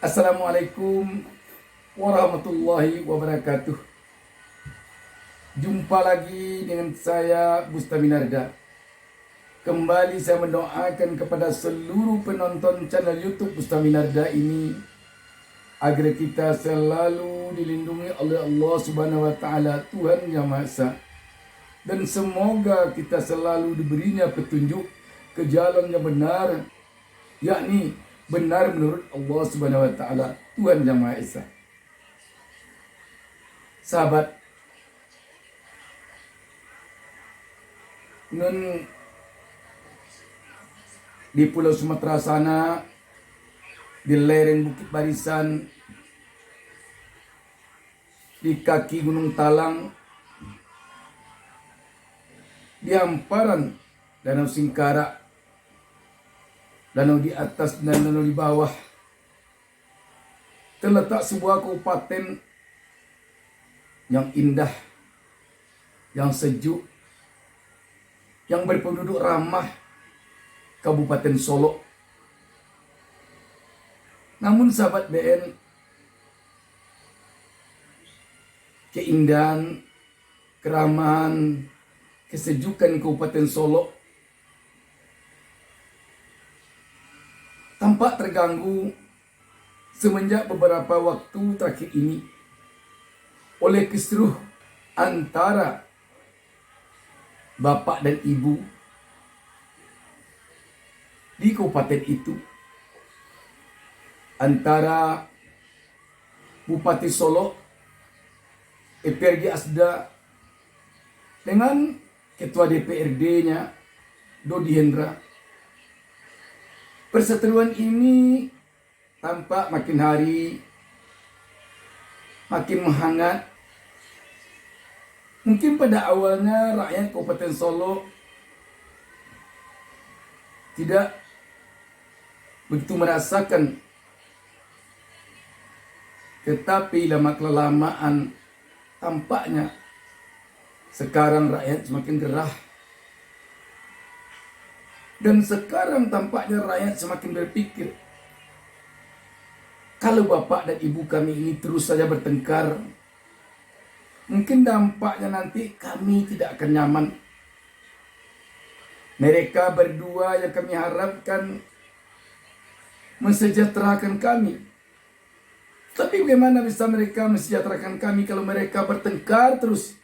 Assalamualaikum warahmatullahi wabarakatuh. Jumpa lagi dengan saya Bustami Narda. Kembali saya mendoakan kepada seluruh penonton channel YouTube Bustami Narda ini agar kita selalu dilindungi oleh Allah Subhanahu wa taala, Tuhan Yang Maha Esa. Dan semoga kita selalu diberinya petunjuk ke jalan yang benar, yakni benar menurut Allah Subhanahu wa taala, Tuhan Yang Maha Esa. Sahabat, nun di Pulau Sumatera sana, di lereng Bukit Barisan, di kaki Gunung Talang, di hamparan Danau Singkarak, danau di atas dan danau di bawah, terletak sebuah kabupaten yang indah, yang sejuk, yang berpenduduk ramah, Kabupaten Solo. Namun sahabat BN, keindahan, keramahan, kesejukan Kabupaten Solo tampak terganggu semenjak beberapa waktu terakhir ini oleh kisruh antara bapak dan ibu di kabupaten itu, antara Bupati Solo EPRD Asda dengan Ketua DPRD-nya Dodi Hendra. Perseteruan ini tampak makin hari makin menghangat. Mungkin pada awalnya rakyat Kabupaten Solo tidak begitu merasakan, tetapi lama-kelamaan tampaknya sekarang rakyat semakin gerah. Dan sekarang tampaknya rakyat semakin berpikir, kalau bapak dan ibu kami ini terus saja bertengkar, mungkin dampaknya nanti kami tidak akan nyaman. Mereka berdua yang kami harapkan mensejahterakan kami. Tapi bagaimana bisa mereka mensejahterakan kami kalau mereka bertengkar terus?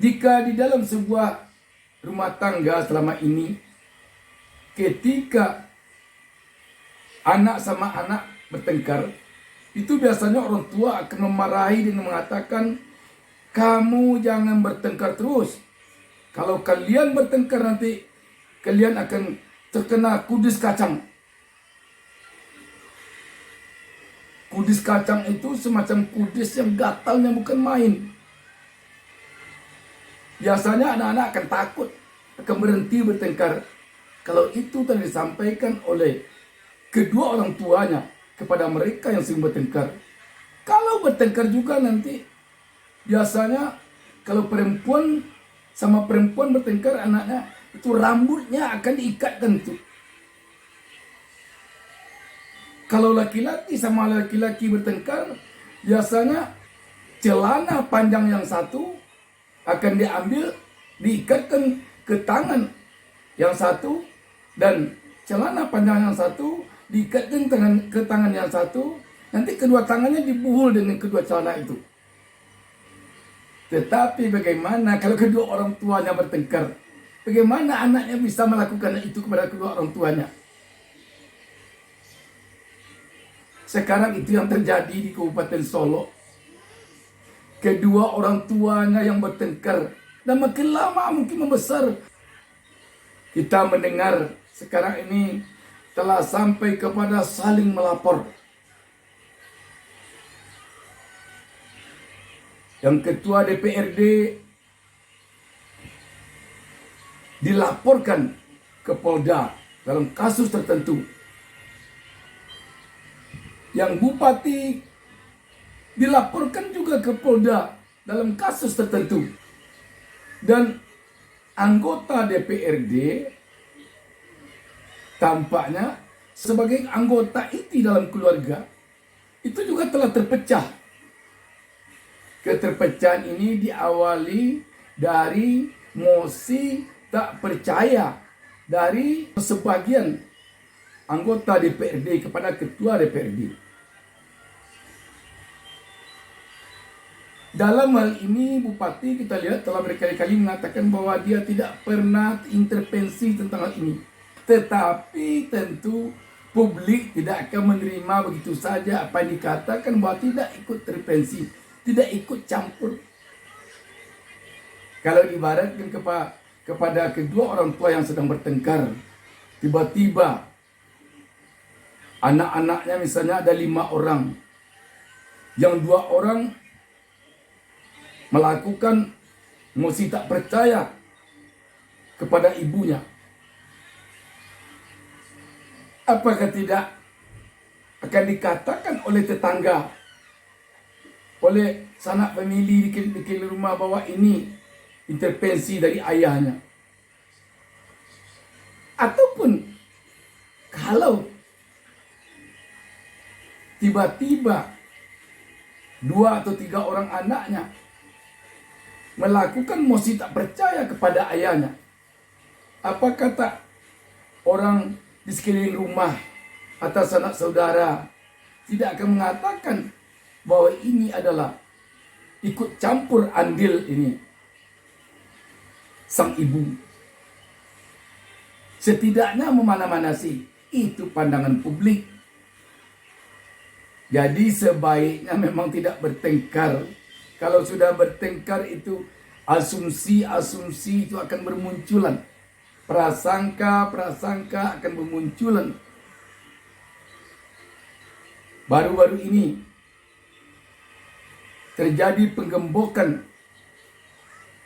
Jika di dalam sebuah rumah tangga selama ini, ketika anak sama anak bertengkar, itu biasanya orang tua akan memarahi dan mengatakan, kamu jangan bertengkar terus. Kalau kalian bertengkar nanti kalian akan terkena kudis kacang. Kudis kacang itu semacam kudis yang gatalnya bukan main. Biasanya anak-anak akan takut, akan berhenti bertengkar kalau itu telah disampaikan oleh kedua orang tuanya kepada mereka yang sering bertengkar. Kalau bertengkar juga nanti, biasanya kalau perempuan sama perempuan bertengkar, anaknya itu rambutnya akan diikatkan itu. Kalau laki-laki sama laki-laki bertengkar, biasanya celana panjang yang satu akan diambil, diikatkan ke tangan yang satu, dan celana panjang yang satu diikatkan ke tangan yang satu. Nanti kedua tangannya dibuhul dengan kedua celana itu. Tetapi bagaimana kalau kedua orang tuanya bertengkar? Bagaimana anaknya bisa melakukan itu kepada kedua orang tuanya? Sekarang itu yang terjadi di Kabupaten Solo. Kedua orang tuanya yang bertengkar, dan makin lama mungkin membesar. Kita mendengar sekarang ini telah sampai kepada saling melapor. Yang ketua DPRD dilaporkan ke Polda dalam kasus tertentu. Yang bupati dilaporkan juga ke Polda dalam kasus tertentu. Dan anggota DPRD tampaknya sebagai anggota inti dalam keluarga itu juga telah terpecah. Keterpecahan ini diawali dari mosi tak percaya dari sebagian anggota DPRD kepada ketua DPRD. Dalam hal ini Bupati kita lihat telah berkali-kali mengatakan bahwa dia tidak pernah intervensi tentang hal ini. Tetapi tentu publik tidak akan menerima begitu saja apa yang dikatakan bahwa tidak ikut intervensi, tidak ikut campur. Kalau ibaratkan kepada kedua orang tua yang sedang bertengkar, tiba-tiba anak-anaknya misalnya ada 5 orang, yang 2 orang melakukan mosi tak percaya kepada ibunya. Apakah tidak akan dikatakan oleh tetangga, oleh sanak famili di rumah bahwa ini intervensi dari ayahnya? Ataupun kalau tiba-tiba 2 atau 3 orang anaknya melakukan mosi tak percaya kepada ayahnya, apa kata orang di sekeliling rumah atau sanak saudara tidak akan mengatakan bahwa ini adalah ikut campur andil ini sang ibu? Setidaknya memana-manasi, itu pandangan publik. Jadi sebaiknya memang tidak bertengkar. Kalau sudah bertengkar itu asumsi-asumsi itu akan bermunculan. Prasangka-prasangka akan bermunculan. Baru-baru ini terjadi penggembokan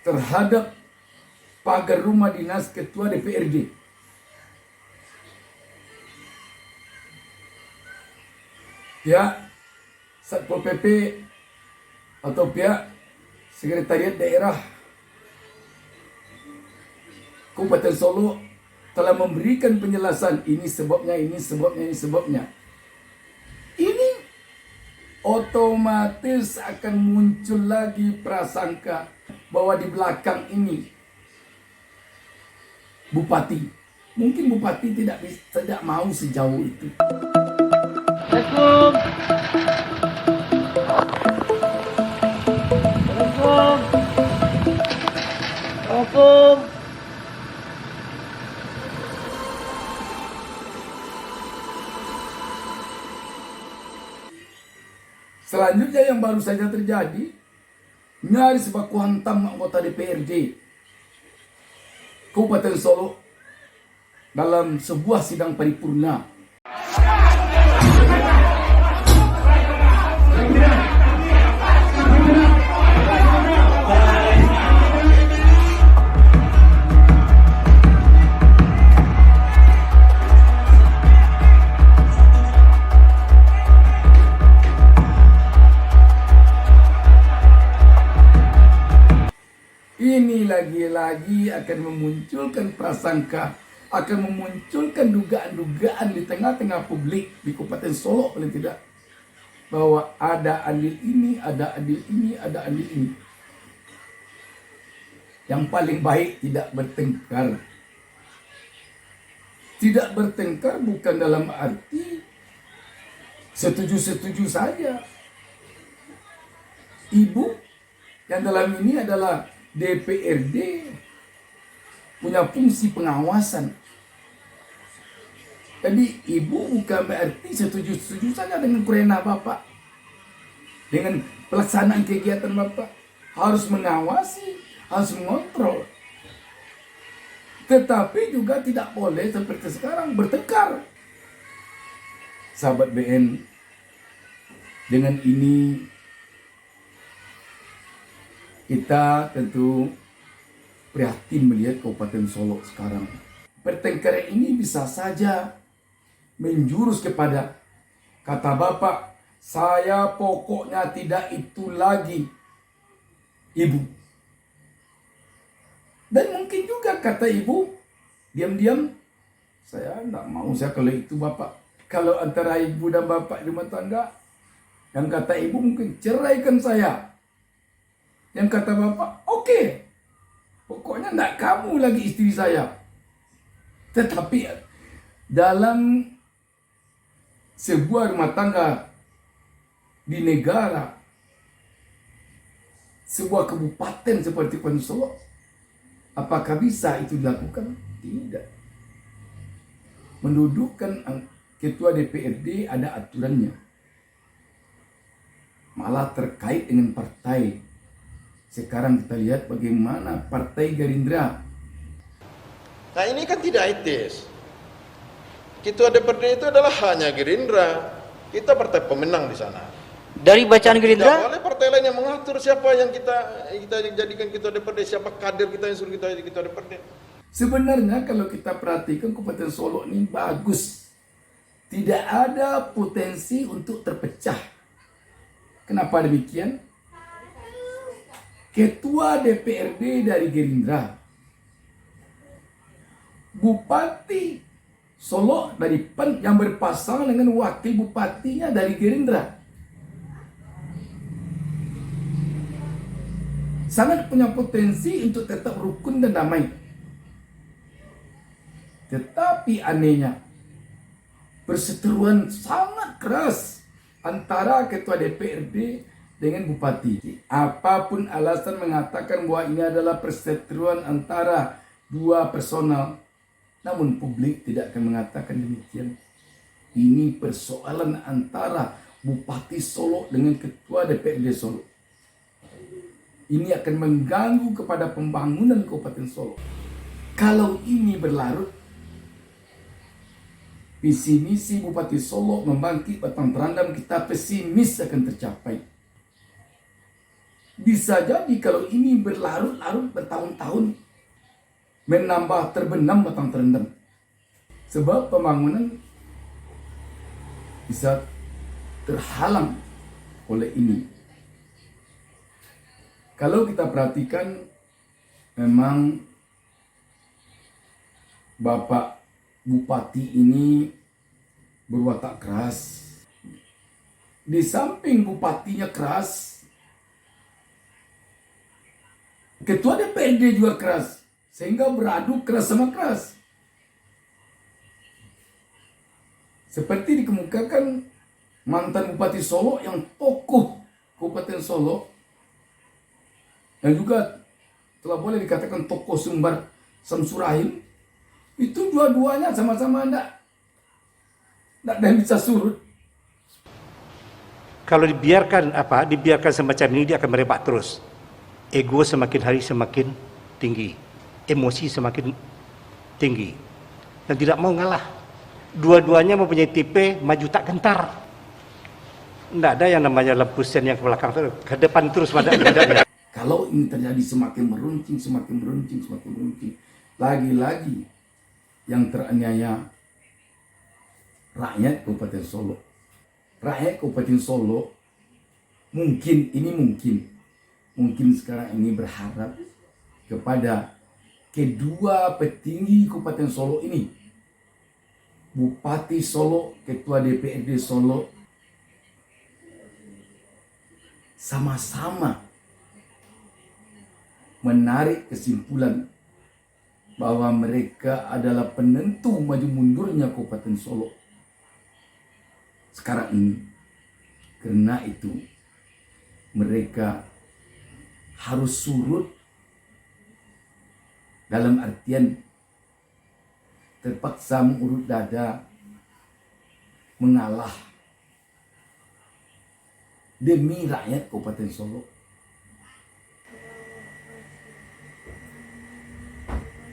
terhadap pagar rumah dinas ketua DPRD. Pihak Satpol PP atau pihak Sekretariat Daerah Kabupaten Solo telah memberikan penjelasan, ini sebabnya, ini sebabnya, ini sebabnya. Ini otomatis akan muncul lagi prasangka bahwa di belakang ini Bupati. Mungkin Bupati tidak mau sejauh itu. Assalamualaikum. Assalamualaikum. Selanjutnya yang baru saja terjadi, nyaris baku hantam anggota DPRD Kabupaten Solo dalam sebuah sidang paripurna. Ini lagi-lagi akan memunculkan prasangka, akan memunculkan dugaan-dugaan di tengah-tengah publik di Kabupaten Solo paling tidak, bahwa ada andil ini, ada andil ini, ada andil ini. Yang paling baik tidak bertengkar. Tidak bertengkar bukan dalam arti setuju-setuju saja. Ibu yang dalam ini adalah DPRD punya fungsi pengawasan. Jadi ibu bukan berarti setuju-setuju saja dengan kurena bapak, dengan pelaksanaan kegiatan bapak. Harus mengawasi, harus mengontrol. Tetapi juga tidak boleh seperti sekarang bertengkar. Sahabat BN, dengan ini kita tentu prihatin melihat Kabupaten Solo sekarang. Pertengkaran ini bisa saja menjurus kepada, kata bapak, saya pokoknya tidak itu lagi ibu. Dan mungkin juga kata ibu, diam-diam, saya tidak mau saya kalau itu bapak. Kalau antara ibu dan bapak di rumah tangga, Yang kata ibu mungkin ceraikan saya. Yang kata bapak, oke. Pokoknya enggak kamu lagi istri saya. Tetapi dalam sebuah rumah tangga di negara, sebuah kabupaten seperti Kabupaten Solo, apakah bisa itu dilakukan? Tidak. Mendudukkan ketua DPRD ada aturannya. Malah terkait dengan partai. Sekarang kita lihat bagaimana Partai Gerindra. Nah ini kan tidak etis. Ketua DPRD itu adalah hanya Gerindra. Kita partai pemenang di sana. Dari bacaan Tidak Gerindra, boleh partai lain yang mengatur siapa yang kita jadikan ketua DPRD, siapa kader kita yang suruh kita jadi ketua DPRD. Sebenarnya kalau kita perhatikan Kabupaten Solo ini bagus. Tidak ada potensi untuk terpecah. Kenapa demikian? Ketua DPRD dari Gerindra, Bupati Solo dari PAN yang berpasangan dengan wakil bupatinya dari Gerindra. Sangat punya potensi untuk tetap rukun dan damai. Tetapi anehnya, perseteruan sangat keras antara ketua DPRD dengan bupati. Apapun alasan mengatakan bahwa ini adalah perseteruan antara dua personal, namun publik tidak akan mengatakan demikian. Ini persoalan antara Bupati Solo dengan ketua DPRD Solo. Ini akan mengganggu kepada pembangunan Kabupaten Solo. Kalau ini berlarut, visi misi Bupati Solo membangkit batang terandam, kita pesimis akan tercapai. Bisa jadi kalau ini berlarut-larut bertahun-tahun, menambah terbenam batang terendam. Sebab pembangunan bisa terhalang oleh ini. Kalau kita perhatikan, memang Bapak Bupati ini berwatak keras. Di samping bupatinya keras, ketua DPRD juga keras. Sehingga beradu keras sama keras. Seperti dikemukakan mantan Bupati Solo yang tokoh Kabupaten Solo, yang juga telah boleh dikatakan tokoh Sumbar Samsurahin, itu dua-duanya sama-sama enggak bisa surut. Kalau dibiarkan semacam ini, dia akan merebak terus. Ego semakin hari semakin tinggi, emosi semakin tinggi, dan tidak mau ngalah. Dua-duanya mempunyai tipe maju tak gentar. Tidak ada yang namanya lampu sen yang ke belakang, ke depan terus madanya. Kalau ini terjadi semakin meruncing, lagi-lagi yang teraniaya rakyat Kabupaten Solo. Rakyat Kabupaten Solo mungkin sekarang ini berharap kepada kedua petinggi Kabupaten Solo ini, Bupati Solo, Ketua DPRD Solo, sama-sama menarik kesimpulan bahwa mereka adalah penentu maju mundurnya Kabupaten Solo sekarang ini. Karena itu mereka harus surut, dalam artian terpaksa mengurut dada, mengalah demi rakyat Kabupaten Solo.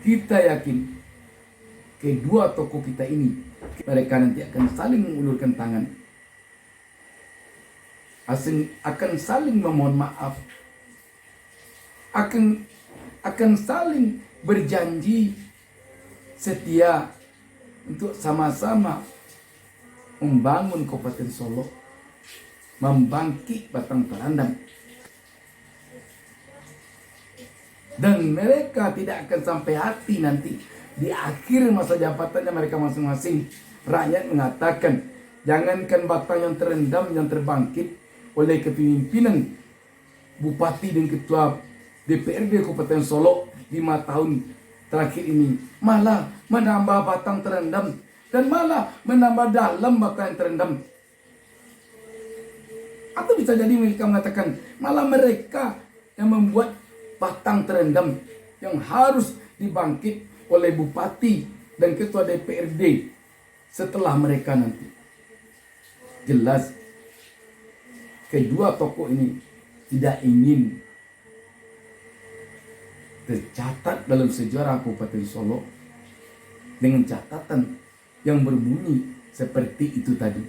Kita yakin kedua tokoh kita ini, mereka nanti akan saling mengulurkan tangan, akan saling memohon maaf, akan saling berjanji setia untuk sama-sama membangun Kabupaten Solo, membangkit batang terandam. Dan mereka tidak akan sampai hati nanti di akhir masa jabatannya mereka masing-masing. Rakyat mengatakan, jangankan batang yang terendam, yang terbangkit, oleh kepemimpinan Bupati dan Ketua DPRD Kabupaten Solo 5 tahun terakhir ini malah menambah batang terendam dan malah menambah dalam batang yang terendam. Atau bisa jadi mereka mengatakan malah mereka yang membuat batang terendam yang harus dibangkit oleh Bupati dan Ketua DPRD setelah mereka nanti. Jelas kedua tokoh ini tidak ingin tercatat dalam sejarah Kabupaten Solo dengan catatan yang berbunyi seperti itu tadi.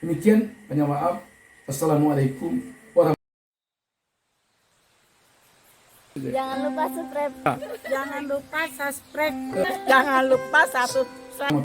Demikian, banyak maaf. Assalamualaikum warahmatullahi wabarakatuh. Jangan lupa subscribe. Jangan lupa subscribe. Jangan lupa subscribe.